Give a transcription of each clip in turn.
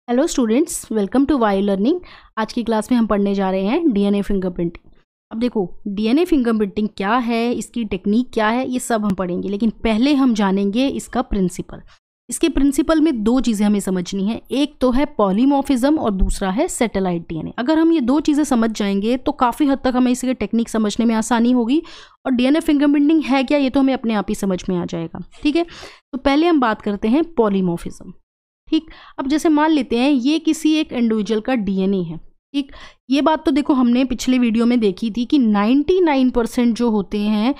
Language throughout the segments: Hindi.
Hello students, welcome to Y learning. आज की क्लास में हम पढ़ने जा रहे हैं डीएनए फिंगरप्रिंटिंग। अब देखो, डीएनए फिंगरप्रिंटिंग क्या है, इसकी टेक्निक क्या है, ये सब हम पढ़ेंगे, लेकिन पहले हम जानेंगे इसका प्रिंसिपल। इसके प्रिंसिपल में दो चीज़ें हमें समझनी है, एक तो है पॉलीमॉर्फिज्म और दूसरा है सैटेलाइट डीएनए। अगर हम ये दो चीज़ें समझ जाएंगे तो काफ़ी हद तक हमें इसकी टेक्निक समझने में आसानी होगी, और डीएनए फिंगरप्रिंटिंग है क्या ये तो हमें अपने आप ही समझ में आ जाएगा। ठीक है, तो पहले हम बात करते हैं पॉलीमॉर्फिज्म। ठीक, अब जैसे मान लेते हैं ये किसी एक इंडिविजुअल का डीएनए है। ठीक, ये बात तो देखो हमने पिछले वीडियो में देखी थी कि 99% जो होते हैं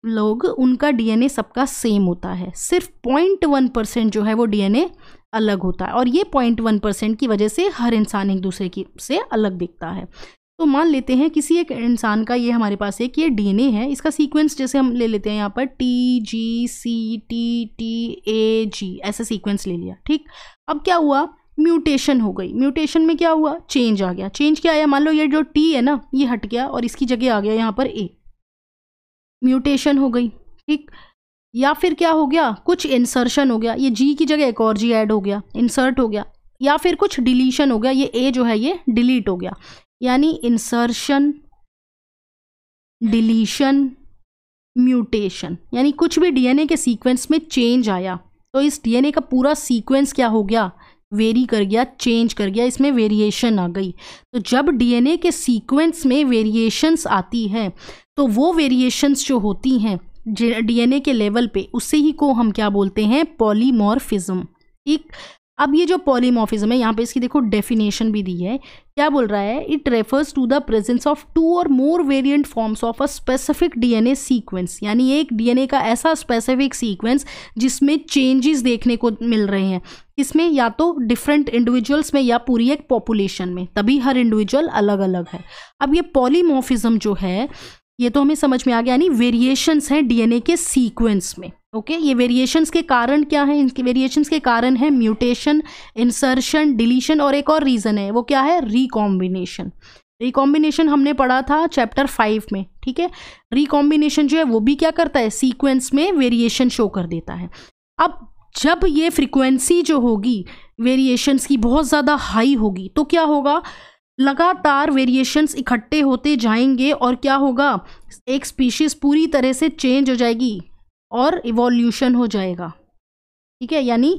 लोग, उनका डीएनए सबका सेम होता है, सिर्फ 0.1% जो है वो डीएनए अलग होता है, और ये 0.1% की वजह से हर इंसान एक दूसरे की से अलग दिखता है। तो मान लेते हैं किसी एक इंसान का ये हमारे पास एक ये डीएनए है, इसका सीक्वेंस जैसे हम ले लेते हैं यहाँ पर TGCTTAG ऐसा सीक्वेंस ले लिया। ठीक, अब क्या हुआ, म्यूटेशन हो गई। म्यूटेशन में क्या हुआ, चेंज आ गया। चेंज क्या आया, मान लो ये जो T है ना, ये हट गया और इसकी जगह आ गया यहाँ पर A, म्यूटेशन हो गई। ठीक, या फिर क्या हो गया, कुछ इंसर्शन हो गया, ये G की जगह एक और G ऐड हो गया, इंसर्ट हो गया। या फिर कुछ डिलीशन हो गया, ये A जो है ये डिलीट हो गया। यानी इंसर्शन, डिलीशन, म्यूटेशन, यानी कुछ भी डीएनए के सीक्वेंस में चेंज आया तो इस डीएनए का पूरा सीक्वेंस क्या हो गया, वेरी कर गया, चेंज कर गया, इसमें वेरिएशन आ गई। तो जब डीएनए के सीक्वेंस में वेरिएशंस आती है तो वो वेरिएशंस जो होती हैं डीएनए के लेवल पे, उससे ही को हम क्या बोलते हैं, पॉलीमॉर्फिज्म। ठीक, अब ये जो पॉलीमॉर्फिज्म है, यहाँ पे इसकी देखो डेफिनेशन भी दी है। क्या बोल रहा है, it refers to the presence of 2 और more variant forms of a specific DNA sequence. यानी एक डीएनए का ऐसा स्पेसिफिक सीक्वेंस जिसमें चेंजेस देखने को मिल रहे हैं, इसमें या तो डिफरेंट इंडिविजुअल्स में या पूरी एक पॉपुलेशन में, तभी हर इंडिविजुअल अलग अलग है। अब ये पॉलीमॉर्फिज्म जो है ये तो हमें समझ में आ गया, यानी वेरिएशंस हैं डीएनए के सीक्वेंस में। ओके, ये वेरिएशंस के कारण क्या है, इनके वेरिएशंस के कारण है म्यूटेशन, इंसर्शन, डिलीशन, और एक और रीजन है, वो क्या है, रिकॉम्बिनेशन। रिकॉम्बिनेशन हमने पढ़ा था चैप्टर 5 में। ठीक है, रिकॉम्बिनेशन जो है वो भी क्या करता है, सीक्वेंस में वेरिएशन शो कर देता है। अब जब ये फ्रीक्वेंसी जो होगी वेरिएशंस की बहुत ज़्यादा हाई होगी तो क्या होगा, लगातार वेरिएशंस इकट्ठे होते जाएंगे और क्या होगा, एक स्पीशीज पूरी तरह से चेंज हो जाएगी और इवोल्यूशन हो जाएगा। ठीक है, यानी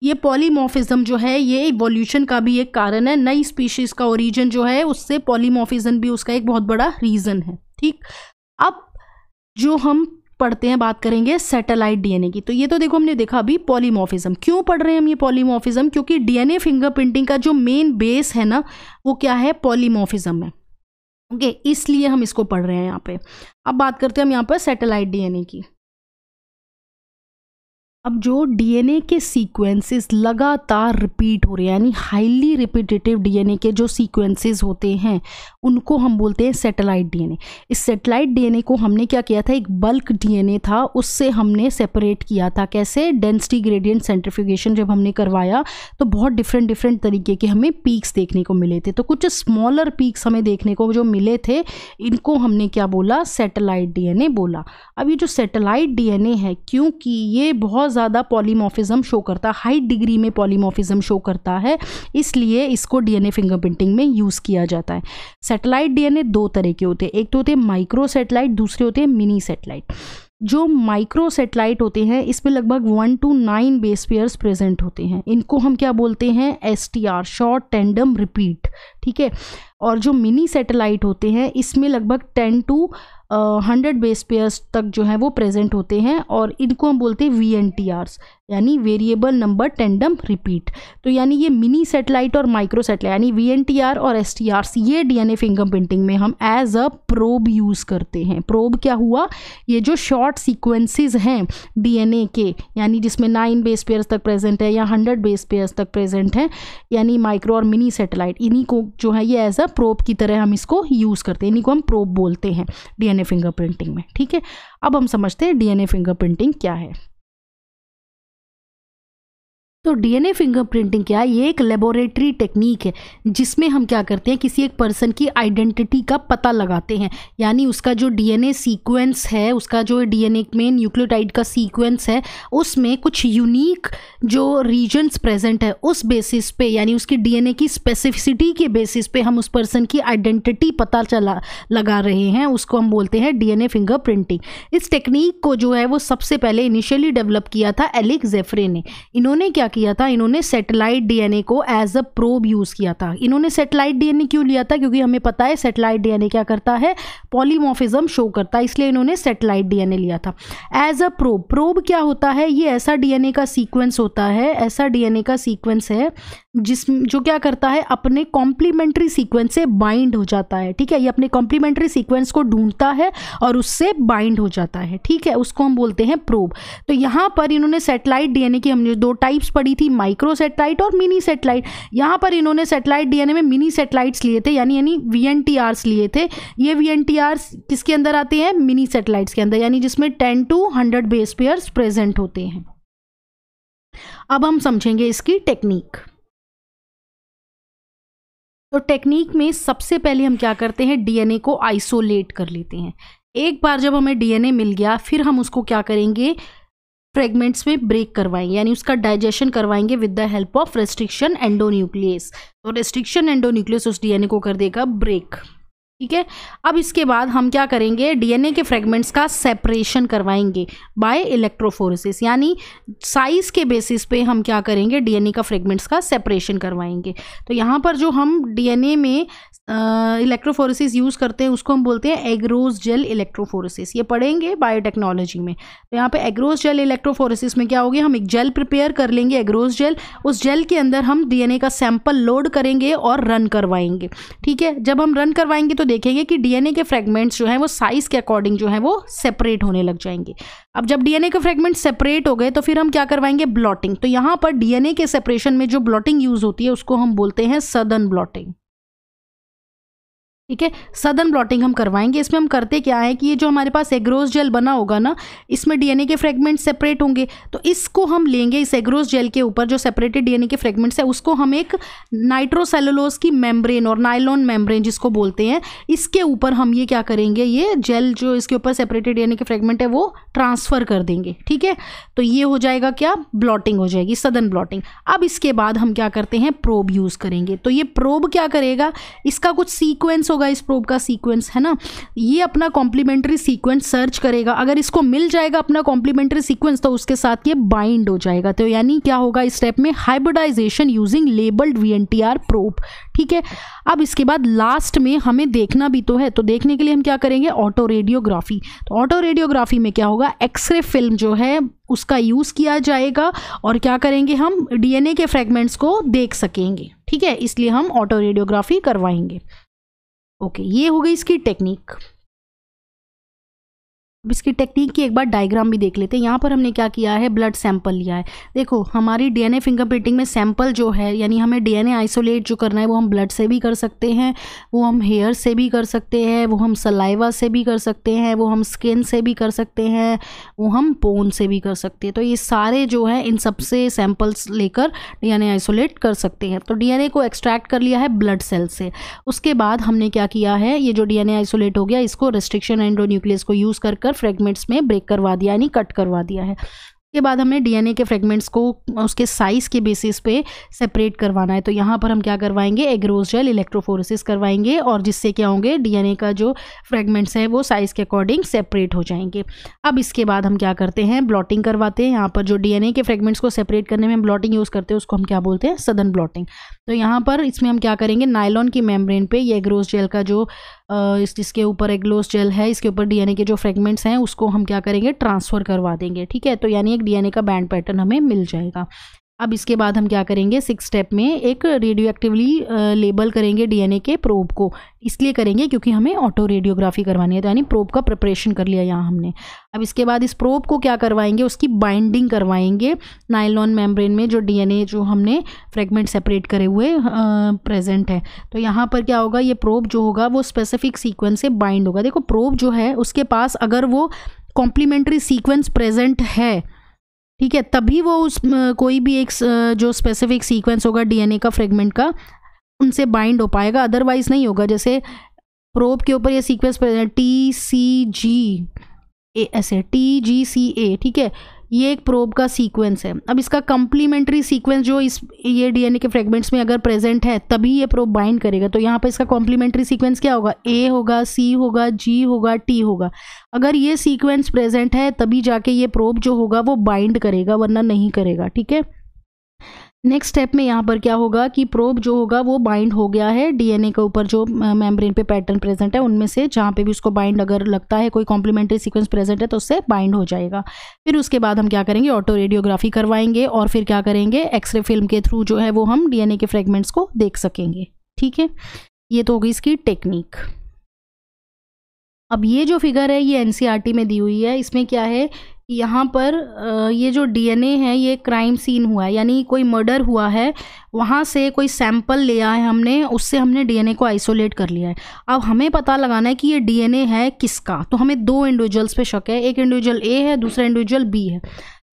ये पॉलीमॉर्फिज्म जो है ये इवोल्यूशन का भी एक कारण है। नई स्पीशीज का ओरिजिन जो है उससे पॉलीमॉर्फिज्म भी उसका एक बहुत बड़ा रीजन है। ठीक, अब जो हम पढ़ते हैं, बात करेंगे सैटेलाइट डीएनए की। तो ये तो देखो हमने देखा अभी पॉलीमॉर्फिज्म। क्यों पढ़ रहे हैं हम ये पॉलीमॉर्फिज्म, क्योंकि डीएनए फिंगरप्रिंटिंग का जो मेन बेस है ना वो क्या है, पॉलीमॉर्फिज्म है। ओके, इसलिए हम इसको पढ़ रहे हैं यहाँ पे। अब बात करते हैं हम यहाँ पर सैटेलाइट डीएनए की। अब जो डीएनए के सीक्वेंसेस लगातार रिपीट हो रहे हैं, यानी हाईली रिपीटेटिव डीएनए के जो सीक्वेंसेस होते हैं उनको हम बोलते हैं सैटेलाइट डीएनए। इस सैटेलाइट डीएनए को हमने क्या किया था, एक बल्क डीएनए था उससे हमने सेपरेट किया था। कैसे, डेंसिटी ग्रेडियंट सेंट्रीफ्यूगेशन जब हमने करवाया तो बहुत डिफरेंट तरीके के हमें पीक्स देखने को मिले थे। तो कुछ स्मॉलर पीक्स हमें देखने को जो मिले थे, इनको हमने क्या बोला, सैटेलाइट डीएनए बोला। अब ये जो सैटेलाइट डीएनए है, क्योंकि ये बहुत ज़्यादा पॉलीमॉर्फिज्म शो करता है, हाई डिग्री में पॉलीमॉर्फिज्म शो करता है, इसलिए इसको डीएनए फिंगरप्रिंटिंग में यूज़ किया जाता है। सैटेलाइट डीएनए दो तरह के होते हैं, एक तो होते हैं माइक्रो सैटेलाइट, दूसरे होते हैं मिनी सैटेलाइट। जो माइक्रो सैटेलाइट होते हैं इसमें लगभग 1 to 9 बेस पेयर्स प्रेजेंट होते हैं। इनको हम क्या बोलते हैं, STR, शॉर्ट टैंडम रिपीट। ठीक है, और जो मिनी सैटेलाइट होते हैं इसमें लगभग 10 to 100 बेस पेयर्स तक जो है वो प्रेजेंट होते हैं, और इनको हम बोलते हैं VNTRs, यानी वेरिएबल नंबर टैंडम रिपीट। तो यानी ये मिनी सैटेलाइट और माइक्रो सैटेलाइट यानी VNTR और STRs, ये डीएनए फिंगरप्रिंटिंग में हम एज अ प्रोब यूज़ करते हैं। प्रोब क्या हुआ, ये जो शॉर्ट सीक्वेंसेस हैं डीएनए के, यानी जिसमें 9 बेस पेयर्स तक प्रेजेंट है या 100 बेस पेयर्स तक प्रेजेंट हैं, यानी माइक्रो और मिनी सैटेलाइट, इन्हीं को जो है ये एज अ प्रोब की तरह हम इसको यूज़ करते हैं, इन्हीं को हम प्रोब बोलते हैं डीएनए फिंगरप्रिंटिंग में। ठीक है, अब हम समझते हैं डीएनए फिंगरप्रिंटिंग क्या है। तो डीएनए फिंगरप्रिंटिंग क्या है? ये एक लेबोरेटरी टेक्निक है जिसमें हम क्या करते हैं, किसी एक पर्सन की आइडेंटिटी का पता लगाते हैं। यानी उसका जो डीएनए सीक्वेंस है, उसका जो डीएनए में न्यूक्लियोटाइड का सीक्वेंस है, उसमें कुछ यूनिक जो रीजन्स प्रेजेंट है, उस बेसिस पे यानी उसकी डीएनए की स्पेसिफिसिटी के बेसिस पे हम उस पर्सन की आइडेंटिटी पता लगा रहे हैं, उसको हम बोलते हैं डीएनए फिंगरप्रिंटिंग। इस टेक्निक को जो है वो सबसे पहले इनिशियली डेवलप किया था एलिक जेफ्रे ने। इन्होंने क्या किया था, इन्होंने सैटेलाइट डीएनए को एज अ प्रोब यूज़ किया था। इन्होंने सैटेलाइट डीएनए क्यों लिया था? क्योंकि हमें पता है सैटेलाइट डीएनए क्या करता है, पॉलीमॉर्फिज्म शो करता है, इसलिए इन्होंने सैटेलाइट डीएनए लिया था एज अ प्रोब। प्रोब क्या होता है? ये ऐसा डीएनए का सीक्वेंस होता है, ऐसा डीएनए का सीक्वेंस है जो क्या करता है, अपने कॉम्प्लीमेंट्री सीक्वेंस से बाइंड हो जाता है। ठीक है, ये अपने कॉम्प्लीमेंट्री सीक्वेंस को ढूंढता है और उससे बाइंड हो जाता है। ठीक है, उसको हम बोलते हैं प्रोब। तो यहाँ पर इन्होंने सैटेलाइट डीएनए की हमने दो टाइप्स पढ़ी थी, माइक्रो सैटेलाइट और मिनी सैटेलाइट। यहाँ पर इन्होंने सैटेलाइट डीएनए में मिनी सैटेलाइट्स लिए थे, यानी VNTRs लिए थे। ये VNTRs किसके अंदर आते हैं? मिनी सैटेलाइट्स के अंदर, यानी जिसमें 10 to 100 बेस पेयर्स प्रेजेंट होते हैं। अब हम समझेंगे इसकी टेक्निक। तो टेक्निक में सबसे पहले हम क्या करते हैं, डीएनए को आइसोलेट कर लेते हैं। एक बार जब हमें डीएनए मिल गया, फिर हम उसको क्या करेंगे, फ्रेगमेंट्स में ब्रेक करवाएंगे, यानी उसका डाइजेशन करवाएंगे with the help of restriction endonuclease. तो रेस्ट्रिक्शन एंडोन्यूक्लियस उस डीएनए को कर देगा ब्रेक। ठीक है, अब इसके बाद हम क्या करेंगे, डीएनए के फ्रेगमेंट्स का सेपरेशन करवाएंगे बाय इलेक्ट्रोफोरेसिस, यानी साइज के बेसिस पे हम क्या करेंगे, डीएनए का फ्रेगमेंट्स का सेपरेशन करवाएंगे। तो यहाँ पर जो हम डीएनए में इलेक्ट्रोफोरेसिस यूज़ करते हैं उसको हम बोलते हैं एग्रोस जेल इलेक्ट्रोफोरेसिस। ये पढ़ेंगे बायोटेक्नोलॉजी में। तो यहाँ पे एग्रोस जेल इलेक्ट्रोफोरेसिस में क्या होगी, हम एक जेल प्रिपेयर कर लेंगे, एग्रोस जेल। उस जेल के अंदर हम डीएनए का सैंपल लोड करेंगे और रन करवाएंगे। ठीक है, जब हम रन करवाएंगे तो देखेंगे कि डीएनए के फ्रेगमेंट्स जो हैं वो साइज के अकॉर्डिंग जो है वो सेपरेट होने लग जाएंगे। अब जब डीएनए के फ्रेगमेंट्स सेपरेट हो गए तो फिर हम क्या करवाएंगे, ब्लॉटिंग। तो यहाँ पर डीएनए के सेपरेशन में जो ब्लॉटिंग यूज होती है उसको हम बोलते हैं सदर्न ब्लॉटिंग। ठीक है, सदर्न ब्लॉटिंग हम करवाएंगे। इसमें हम करते क्या है कि ये जो हमारे पास एग्रोस जेल बना होगा ना, इसमें डीएनए के फ्रेगमेंट सेपरेट होंगे, तो इसको हम लेंगे, इस एग्रोस जेल के ऊपर जो सेपरेटेड डीएनए के फ्रेगमेंट्स है उसको हम एक नाइट्रोसेलुलोज की मेम्ब्रेन और नायलॉन मेम्ब्रेन जिसको बोलते हैं, इसके ऊपर हम ये क्या करेंगे, ये जेल जो इसके ऊपर सेपरेटेड डीएनए के फ्रेगमेंट है वो ट्रांसफर कर देंगे। ठीक है, तो ये हो जाएगा क्या, ब्लॉटिंग हो जाएगी, सदर्न ब्लॉटिंग। अब इसके बाद हम क्या करते हैं, प्रोब यूज करेंगे। तो ये प्रोब क्या करेगा, इसका कुछ सीक्वेंस होगा, इस प्रोब का सीक्वेंस है ना, ये अपना कॉम्प्लीमेंट्री सीक्वेंस सर्च करेगा। अगर इसको मिल जाएगा अपना कॉम्प्लीमेंट्री सीक्वेंस तो उसके साथ ये बाइंड हो जाएगा। तो यानी क्या होगा इस स्टेप में, hybridization using labelled VNTR probe. ठीक है, अब इसके बाद लास्ट में हमें देखना भी तो है, तो देखने के लिए हम क्या करेंगे, ऑटो रेडियोग्राफी। तो ऑटो रेडियोग्राफी में क्या होगा, एक्सरे फिल्म जो है उसका यूज़ किया जाएगा और क्या करेंगे, हम डीएनए के फ्रेगमेंट्स को देख सकेंगे। ठीक है, इसलिए हम ऑटो रेडियोग्राफी करवाएंगे। ओके, ये हो गई इसकी टेक्निक। अब इसकी टेक्निक की एक बार डायग्राम भी देख लेते हैं। यहाँ पर हमने क्या किया है, ब्लड सैंपल लिया है। देखो हमारी डीएनए फिंगरप्रिंटिंग में सैंपल जो है, यानी हमें डीएनए आइसोलेट जो करना है वो हम ब्लड से भी कर सकते हैं, वो हम हेयर से भी कर सकते हैं, वो हम सलाइवा से भी कर सकते हैं, वो हम स्किन से भी कर सकते हैं, वो हम बोन से भी कर सकते हैं। तो ये सारे जो है इन सबसे सैंपल्स लेकर डीएनए आइसोलेट कर सकते हैं। तो डीएनए को एक्सट्रैक्ट कर लिया है ब्लड सेल से। उसके बाद हमने क्या किया है, ये जो डीएनए आइसोलेट हो गया इसको रेस्ट्रिक्शन एंडोन्यूक्लियस को यूज़ कर फ्रेगमेंट्स में ब्रेक करवा दिया, यानी कट करवा दिया है। के बाद हमें डीएनए के फ्रेगमेंट्स को उसके साइज के बेसिस पे सेपरेट करवाना है। तो यहाँ पर हम क्या करवाएंगे, एग्रोस जेल इलेक्ट्रोफोरेसिस करवाएंगे और जिससे क्या होंगे, डीएनए का जो फ्रेगमेंट्स है वो साइज के अकॉर्डिंग सेपरेट हो जाएंगे। अब इसके बाद हम क्या करते हैं, ब्लॉटिंग करवाते हैं। यहाँ पर जो डीएनए के फ्रेगमेंट्स को सेपरेट करने में हम ब्लॉटिंग यूज़ करते हैं उसको हम क्या बोलते हैं, सदर्न ब्लॉटिंग। तो यहाँ पर इसमें हम क्या करेंगे, नायलॉन की मेम्ब्रेन पे ये एग्रोस जेल का जो इसके ऊपर एग्रोस जेल है, इसके ऊपर डीएनए के जो फ्रेगमेंट्स हैं उसको हम क्या करेंगे, ट्रांसफ़र करवा देंगे। ठीक है, तो यानी एक डीएनए का बैंड पैटर्न हमें मिल जाएगा। अब इसके बाद हम क्या करेंगे, 6 स्टेप में एक रेडियो एक्टिवली लेबल करेंगे डीएनए के प्रोब को। इसलिए करेंगे क्योंकि हमें ऑटो रेडियोग्राफी करवानी है, तो यानी प्रोब का प्रिपरेशन कर लिया यहाँ हमने। अब इसके बाद इस प्रोब को क्या करवाएंगे, उसकी बाइंडिंग करवाएंगे नायलॉन मेम्ब्रेन में जो डीएनए जो हमने फ्रेगमेंट सेपरेट करे हुए प्रेजेंट है। तो यहाँ पर क्या होगा, ये प्रोब जो होगा वो स्पेसिफिक सीक्वेंस से बाइंड होगा। देखो प्रोब जो है उसके पास अगर वो कॉम्प्लीमेंट्री सीक्वेंस प्रेजेंट है ठीक है, तभी वो उस कोई भी एक जो स्पेसिफिक सीक्वेंस होगा डीएनए का फ्रेगमेंट का उनसे बाइंड हो पाएगा, अदरवाइज नहीं होगा। जैसे प्रोब के ऊपर ये सीक्वेंस TGCA, ठीक है, ये एक प्रोब का सीक्वेंस है। अब इसका कॉम्प्लीमेंट्री सीक्वेंस जो ये डीएनए के फ्रेगमेंट्स में अगर प्रेजेंट है तभी ये प्रोब बाइंड करेगा। तो यहाँ पर इसका कॉम्प्लीमेंट्री सीक्वेंस क्या होगा, A होगा, C होगा, G होगा, T होगा। अगर ये सीक्वेंस प्रेजेंट है तभी जाके ये प्रोब जो होगा वो बाइंड करेगा, वरना नहीं करेगा। ठीक है, नेक्स्ट स्टेप में यहाँ पर क्या होगा कि प्रोब जो होगा वो बाइंड हो गया है डीएनए के ऊपर जो मेम्ब्रेन पे पैटर्न प्रेजेंट है उनमें से, जहाँ पे भी उसको बाइंड अगर लगता है कोई कॉम्प्लीमेंट्री सीक्वेंस प्रेजेंट है तो उससे बाइंड हो जाएगा। फिर उसके बाद हम क्या करेंगे, ऑटो रेडियोग्राफी करवाएंगे और फिर क्या करेंगे, एक्सरे फिल्म के थ्रू जो है वो हम डीएनए के फ्रेगमेंट्स को देख सकेंगे। ठीक है, ये तो होगी इसकी टेक्निक। अब ये जो फिगर है ये एनसीईआरटी में दी हुई है। इसमें क्या है, यहाँ पर ये जो डीएनए है ये क्राइम सीन हुआ है, यानी कोई मर्डर हुआ है, वहाँ से कोई सैंपल लिया है हमने, उससे हमने डीएनए को आइसोलेट कर लिया है। अब हमें पता लगाना है कि ये डीएनए है किसका। तो हमें दो इंडिविजुअल्स पे शक है, एक इंडिविजुअल ए है, दूसरा इंडिविजुअल बी है।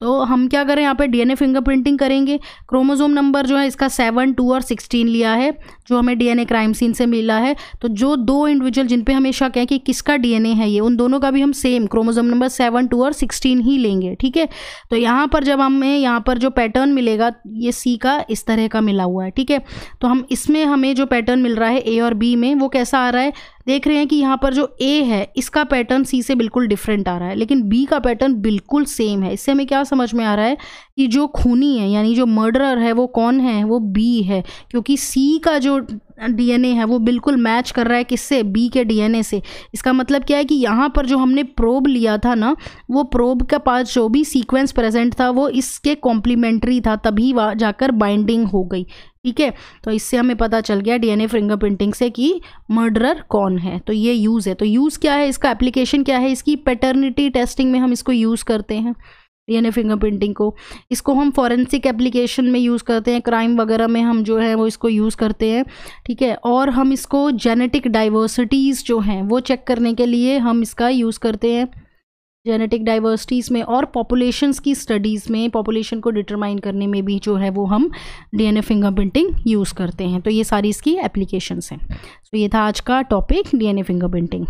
तो हम क्या करें, यहाँ पे डीएनए फिंगरप्रिंटिंग करेंगे। क्रोमोसोम नंबर जो है इसका 7, 2 और 16 लिया है जो हमें डीएनए क्राइम सीन से मिला है। तो जो दो इंडिविजुअल जिन पे हमें शक है कि किसका डीएनए है ये, उन दोनों का भी हम सेम क्रोमोसोम नंबर 7, 2 और 16 ही लेंगे। ठीक है, तो यहाँ पर जब हमें यहाँ पर जो पैटर्न मिलेगा ये सी का इस तरह का मिला हुआ है। ठीक है, तो हम इसमें हमें जो पैटर्न मिल रहा है ए और बी में वो कैसा आ रहा है, देख रहे हैं कि यहाँ पर जो ए है इसका पैटर्न सी से बिल्कुल डिफरेंट आ रहा है, लेकिन बी का पैटर्न बिल्कुल सेम है। इससे हमें क्या समझ में आ रहा है कि जो खूनी है यानी जो मर्डरर है वो कौन है, वो बी है, क्योंकि सी का जो डीएनए है वो बिल्कुल मैच कर रहा है किससे, बी के डीएनए से। इसका मतलब क्या है कि यहाँ पर जो हमने प्रोब लिया था ना, वो प्रोब के पास जो भी सीक्वेंस प्रेजेंट था वो इसके कॉम्प्लीमेंट्री था, तभी वहाँ जाकर बाइंडिंग हो गई। ठीक है, तो इससे हमें पता चल गया डीएनए फिंगरप्रिंटिंग से कि मर्डरर कौन है। तो ये यूज़ है। तो यूज़ क्या है, इसका एप्लीकेशन क्या है, इसकी पैटर्निटी टेस्टिंग में हम इसको यूज़ करते हैं डीएनए फिंगरप्रिंटिंग को। इसको हम फॉरेंसिक एप्लीकेशन में यूज़ करते हैं, क्राइम वगैरह में हम जो है वो इसको यूज़ करते हैं। ठीक है, और हम इसको जेनेटिक डाइवर्सिटीज़ जो हैं वो चेक करने के लिए हम इसका यूज़ करते हैं जेनेटिक डाइवर्सिटीज़ में, और पॉपुलेशंस की स्टडीज़ में, पॉपुलेशन को डिटरमाइन करने में भी जो है वो हम डीएनए फिंगरप्रिंटिंग यूज़ करते हैं। तो ये सारी इसकी एप्लीकेशंस हैं। तो ये था आज का टॉपिक, डीएनए फिंगरप्रिंटिंग।